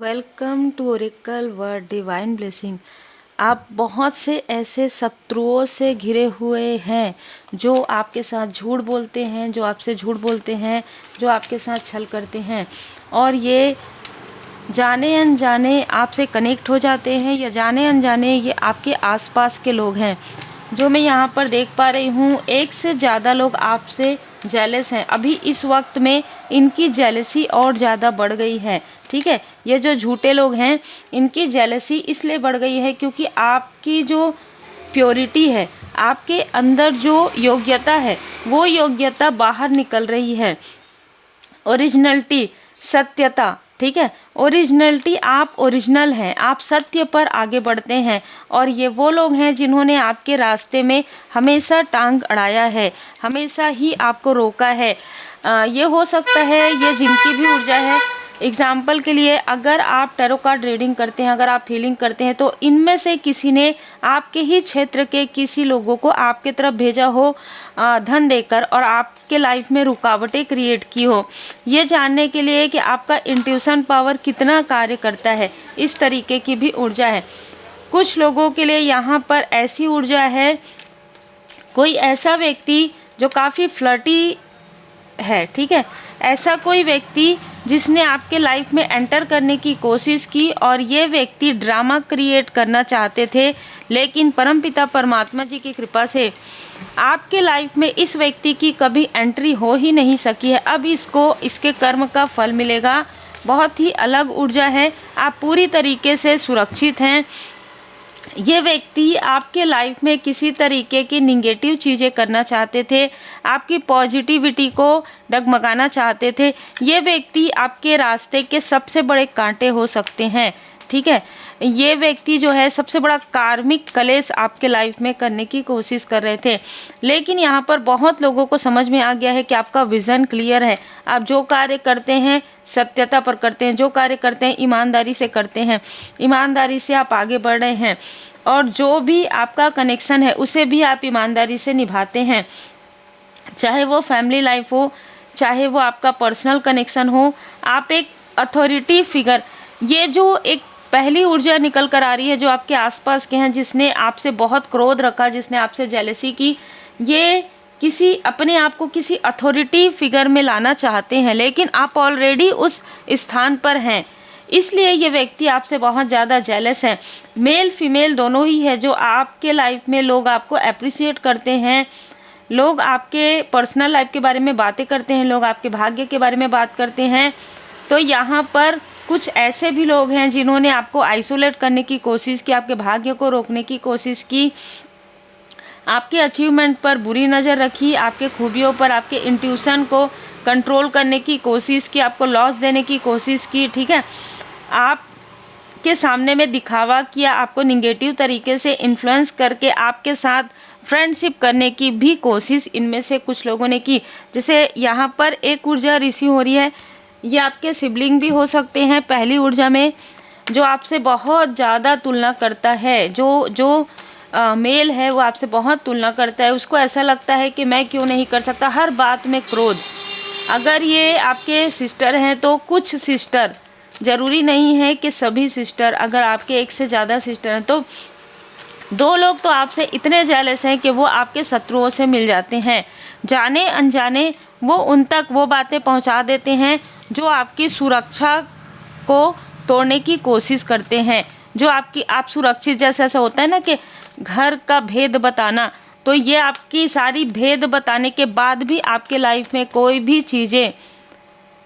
Welcome to Oracle word divine blessing. आप बहुत से ऐसे शत्रुओं से घिरे हुए हैं जो आपके साथ झूठ बोलते हैं, जो आपसे झूठ बोलते हैं, जो आपके साथ छल करते हैं और ये जाने अनजाने आपसे कनेक्ट हो जाते हैं या जाने अनजाने ये आपके आसपास के लोग हैं। जो मैं यहाँ पर देख पा रही हूँ, एक से ज़्यादा लोग आपसे जेलस हैं। अभी इस वक्त में इनकी जेलसी और ज़्यादा बढ़ गई है। ठीक है, ये जो झूठे लोग हैं इनकी जेलसी इसलिए बढ़ गई है क्योंकि आपकी जो प्योरिटी है, आपके अंदर जो योग्यता है, वो योग्यता बाहर निकल रही है। ओरिजिनलिटी, सत्यता, ठीक है, ओरिजिनलिटी, आप ओरिजिनल हैं, आप सत्य पर आगे बढ़ते हैं और ये वो लोग हैं जिन्होंने आपके रास्ते में हमेशा टांग अड़ाया है, हमेशा ही आपको रोका है। ये हो सकता है ये जिनकी भी ऊर्जा है। एग्जाम्पल के लिए, अगर आप टैरो कार्ड रीडिंग करते हैं, अगर आप फीलिंग करते हैं, तो इनमें से किसी ने आपके ही क्षेत्र के किसी लोगों को आपके तरफ भेजा हो धन देकर और आपके लाइफ में रुकावटें क्रिएट की हो, ये जानने के लिए कि आपका इंट्यूशन पावर कितना कार्य करता है। इस तरीके की भी ऊर्जा है। कुछ लोगों के लिए यहाँ पर ऐसी ऊर्जा है, कोई ऐसा व्यक्ति जो काफ़ी फ्लर्टी है, ठीक है, ऐसा कोई व्यक्ति जिसने आपके लाइफ में एंटर करने की कोशिश की और ये व्यक्ति ड्रामा क्रिएट करना चाहते थे, लेकिन परमपिता परमात्मा जी की कृपा से आपके लाइफ में इस व्यक्ति की कभी एंट्री हो ही नहीं सकी है। अब इसको इसके कर्म का फल मिलेगा। बहुत ही अलग ऊर्जा है, आप पूरी तरीके से सुरक्षित हैं। ये व्यक्ति आपके लाइफ में किसी तरीके की निगेटिव चीज़ें करना चाहते थे, आपकी पॉजिटिविटी को डगमगाना चाहते थे। ये व्यक्ति आपके रास्ते के सबसे बड़े कांटे हो सकते हैं। ठीक है, ये व्यक्ति जो है सबसे बड़ा कार्मिक कलेश आपके लाइफ में करने की कोशिश कर रहे थे, लेकिन यहाँ पर बहुत लोगों को समझ में आ गया है कि आपका विज़न क्लियर है। आप जो कार्य करते हैं सत्यता पर करते हैं, जो कार्य करते हैं ईमानदारी से करते हैं, ईमानदारी से आप आगे बढ़ रहे हैं और जो भी आपका कनेक्शन है उसे भी आप ईमानदारी से निभाते हैं। चाहे वो फैमिली लाइफ हो, चाहे वो आपका पर्सनल कनेक्शन हो, आप एक अथॉरिटी फिगर, ये जो एक पहली ऊर्जा निकल कर आ रही है जो आपके आसपास के हैं, जिसने आपसे बहुत क्रोध रखा, जिसने आपसे जेलसी की, ये किसी अपने आप को किसी अथॉरिटी फिगर में लाना चाहते हैं, लेकिन आप ऑलरेडी उस स्थान पर हैं, इसलिए ये व्यक्ति आपसे बहुत ज़्यादा जेलस है। मेल फीमेल दोनों ही है। जो आपके लाइफ में लोग आपको अप्रिशिएट करते हैं, लोग आपके पर्सनल लाइफ के बारे में बातें करते हैं, लोग आपके भाग्य के बारे में बात करते हैं, तो यहाँ पर कुछ ऐसे भी लोग हैं जिन्होंने आपको आइसोलेट करने की कोशिश की, आपके भाग्य को रोकने की कोशिश की, आपके अचीवमेंट पर बुरी नज़र रखी, आपके खूबियों पर, आपके इंट्यूशन को कंट्रोल करने की कोशिश की, आपको लॉस देने की कोशिश की। ठीक है, आपके सामने में दिखावा किया, आपको निगेटिव तरीके से इन्फ्लुएंस करके आपके साथ फ्रेंडशिप करने की भी कोशिश इनमें से कुछ लोगों ने की। जैसे यहाँ पर एक ऊर्जा रिसीव हो रही है, ये आपके सिबलिंग भी हो सकते हैं पहली ऊर्जा में, जो आपसे बहुत ज़्यादा तुलना करता है। जो मेल है वो आपसे बहुत तुलना करता है, उसको ऐसा लगता है कि मैं क्यों नहीं कर सकता, हर बात में क्रोध। अगर ये आपके सिस्टर हैं तो कुछ सिस्टर, ज़रूरी नहीं है कि सभी सिस्टर, अगर आपके एक से ज़्यादा सिस्टर हैं तो दो लोग तो आपसे इतने जेलस हैं कि वो आपके शत्रुओं से मिल जाते हैं। जाने अनजाने वो उन तक वो बातें पहुंचा देते हैं जो आपकी सुरक्षा को तोड़ने की कोशिश करते हैं, जो आप सुरक्षित, जैसे ऐसा होता है ना कि घर का भेद बताना, तो ये आपकी सारी भेद बताने के बाद भी आपके लाइफ में कोई भी चीज़ें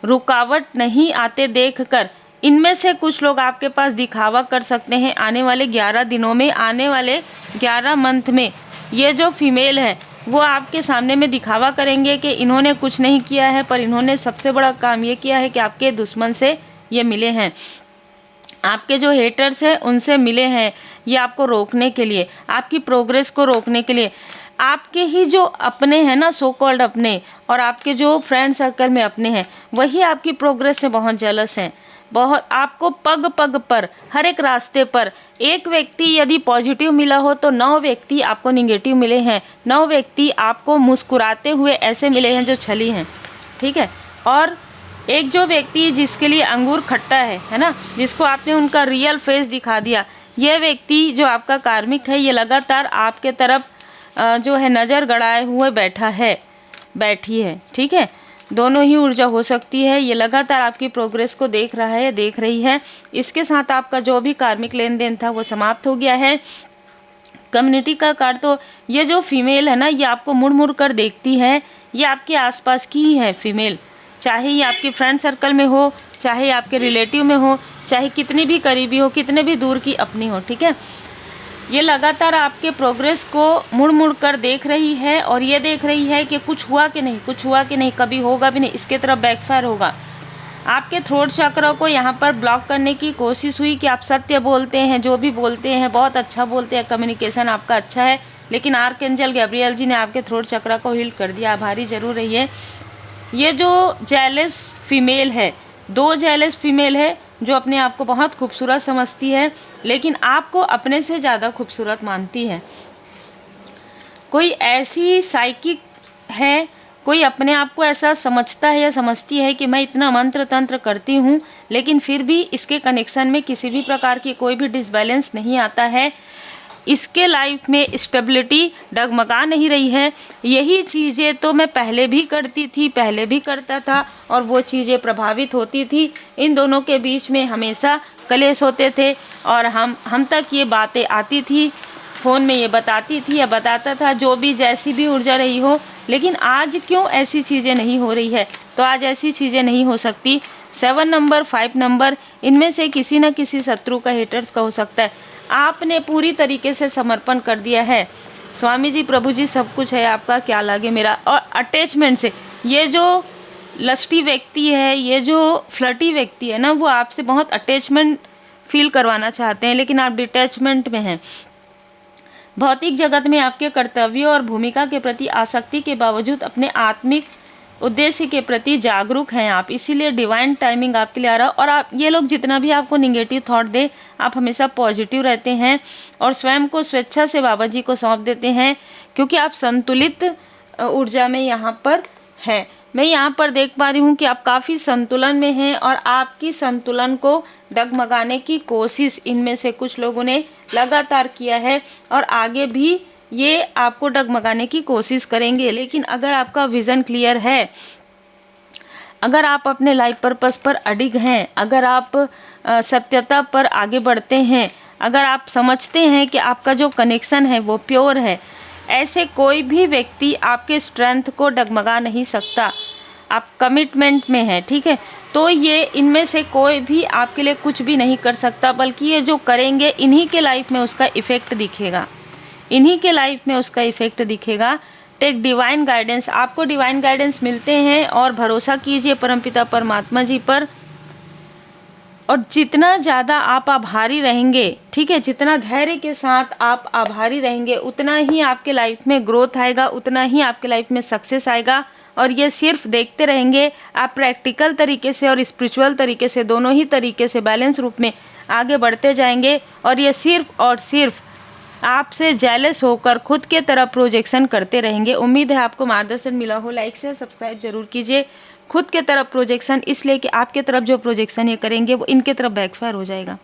रुकावट नहीं आते देखकर इनमें से कुछ लोग आपके पास दिखावा कर सकते हैं। आने वाले 11 दिनों में, आने वाले 11 मंथ में ये जो फीमेल है वो आपके सामने में दिखावा करेंगे कि इन्होंने कुछ नहीं किया है, पर इन्होंने सबसे बड़ा काम ये किया है कि आपके दुश्मन से ये मिले हैं, आपके जो हेटर्स हैं उनसे मिले हैं, ये आपको रोकने के लिए, आपकी प्रोग्रेस को रोकने के लिए। आपके ही जो अपने हैं ना, सो कॉल्ड अपने, और आपके जो फ्रेंड सर्कल में अपने हैं, वही आपकी प्रोग्रेस से बहुत जेलस हैं। बहुत आपको पग पग पर, हर एक रास्ते पर एक व्यक्ति यदि पॉजिटिव मिला हो तो 9 व्यक्ति आपको निगेटिव मिले हैं, 9 व्यक्ति आपको मुस्कुराते हुए ऐसे मिले हैं जो छली हैं। ठीक है, और एक जो व्यक्ति जिसके लिए अंगूर खट्टा है ना, जिसको आपने उनका रियल फेस दिखा दिया, यह व्यक्ति जो आपका कार्मिक है ये लगातार आपके तरफ जो है नज़र गड़ाए हुए बैठी है, ठीक है। दोनों ही ऊर्जा हो सकती है। ये लगातार आपकी प्रोग्रेस को देख रहा है, देख रही है। इसके साथ आपका जो भी कार्मिक लेन देन था वो समाप्त हो गया है। कम्युनिटी का कार्ड, तो ये जो फीमेल है ना, ये आपको मुड़ मुड़ कर देखती है। ये आपके आसपास की ही है फीमेल, चाहे ये आपके फ्रेंड सर्कल में हो, चाहे आपके रिलेटिव में हो, चाहे कितनी भी करीबी हो, कितने भी दूर की अपनी हो, ठीक है। ये लगातार आपके प्रोग्रेस को मुड़ मुड़ कर देख रही है और ये देख रही है कि कुछ हुआ कि नहीं, कुछ हुआ कि नहीं, कभी होगा भी नहीं, इसके तरफ बैकफायर होगा। आपके थ्रोट चक्र को यहाँ पर ब्लॉक करने की कोशिश हुई कि आप सत्य बोलते हैं, जो भी बोलते हैं बहुत अच्छा बोलते हैं, कम्युनिकेशन आपका अच्छा है, लेकिन आर्कएंजल गैब्रियल जी ने आपके थ्रोट चक्र को हील कर दिया। आभारी जरूर रहिए। ये जो जेलस फीमेल है, 2 जेलस फीमेल है जो अपने आप को बहुत खूबसूरत समझती है, लेकिन आपको अपने से ज़्यादा खूबसूरत मानती है। कोई ऐसी साइकिक है, कोई अपने आप को ऐसा समझता है या समझती है कि मैं इतना मंत्र तंत्र करती हूँ, लेकिन फिर भी इसके कनेक्शन में किसी भी प्रकार की कोई भी डिसबैलेंस नहीं आता है। इसके लाइफ में स्टेबिलिटी डगमगा नहीं रही है। यही चीज़ें तो मैं पहले भी करती थी, पहले भी करता था, और वो चीज़ें प्रभावित होती थी। इन दोनों के बीच में हमेशा कलेश होते थे और हम तक ये बातें आती थी, फ़ोन में ये बताती थी या बताता था, जो भी जैसी भी ऊर्जा रही हो। लेकिन आज क्यों ऐसी चीज़ें नहीं हो रही है? तो आज ऐसी चीज़ें नहीं हो सकती। 7 नंबर, 5 नंबर, इनमें से किसी न किसी शत्रु का, हेटर्स का हो सकता है। आपने पूरी तरीके से समर्पण कर दिया है। स्वामी जी, प्रभु जी, सब कुछ है आपका, क्या लागे मेरा। और अटैचमेंट से, ये जो लस्टी व्यक्ति है, ये जो फ्लर्टी व्यक्ति है ना, वो आपसे बहुत अटैचमेंट फील करवाना चाहते हैं, लेकिन आप डिटैचमेंट में हैं। भौतिक जगत में आपके कर्तव्य और भूमिका के प्रति आसक्ति के बावजूद अपने आत्मिक उद्देश्य के प्रति जागरूक हैं आप, इसीलिए डिवाइन टाइमिंग आपके लिए आ रहा है। और आप, ये लोग जितना भी आपको निगेटिव थॉट दे, आप हमेशा पॉजिटिव रहते हैं और स्वयं को स्वेच्छा से बाबा जी को सौंप देते हैं, क्योंकि आप संतुलित ऊर्जा में यहाँ पर हैं। मैं यहाँ पर देख पा रही हूँ कि आप काफ़ी संतुलन में हैं और आपकी संतुलन को डगमगाने की कोशिश इनमें से कुछ लोगों ने लगातार किया है और आगे भी ये आपको डगमगाने की कोशिश करेंगे। लेकिन अगर आपका विज़न क्लियर है, अगर आप अपने लाइफ पर्पस पर अडिग हैं, अगर आप सत्यता पर आगे बढ़ते हैं, अगर आप समझते हैं कि आपका जो कनेक्शन है वो प्योर है, ऐसे कोई भी व्यक्ति आपके स्ट्रेंथ को डगमगा नहीं सकता। आप कमिटमेंट में हैं, ठीक है। तो ये इनमें से कोई भी आपके लिए कुछ भी नहीं कर सकता, बल्कि ये जो करेंगे इन्हीं के लाइफ में उसका इफ़ेक्ट दिखेगा, इन्हीं के लाइफ में उसका इफ़ेक्ट दिखेगा। टेक डिवाइन गाइडेंस, आपको डिवाइन गाइडेंस मिलते हैं और भरोसा कीजिए परमपिता परमात्मा जी पर। और जितना ज़्यादा आप आभारी रहेंगे, ठीक है, जितना धैर्य के साथ आप आभारी रहेंगे, उतना ही आपके लाइफ में ग्रोथ आएगा, उतना ही आपके लाइफ में सक्सेस आएगा। और ये सिर्फ देखते रहेंगे, आप प्रैक्टिकल तरीके से और स्पिरिचुअल तरीके से, दोनों ही तरीके से बैलेंस रूप में आगे बढ़ते जाएंगे। और ये सिर्फ और सिर्फ आपसे जेलस होकर खुद के तरफ प्रोजेक्शन करते रहेंगे। उम्मीद है आपको मार्गदर्शन मिला हो। लाइक से सब्सक्राइब जरूर कीजिए। खुद के तरफ प्रोजेक्शन इसलिए कि आपके तरफ जो प्रोजेक्शन ये करेंगे वो इनके तरफ बैकफायर हो जाएगा।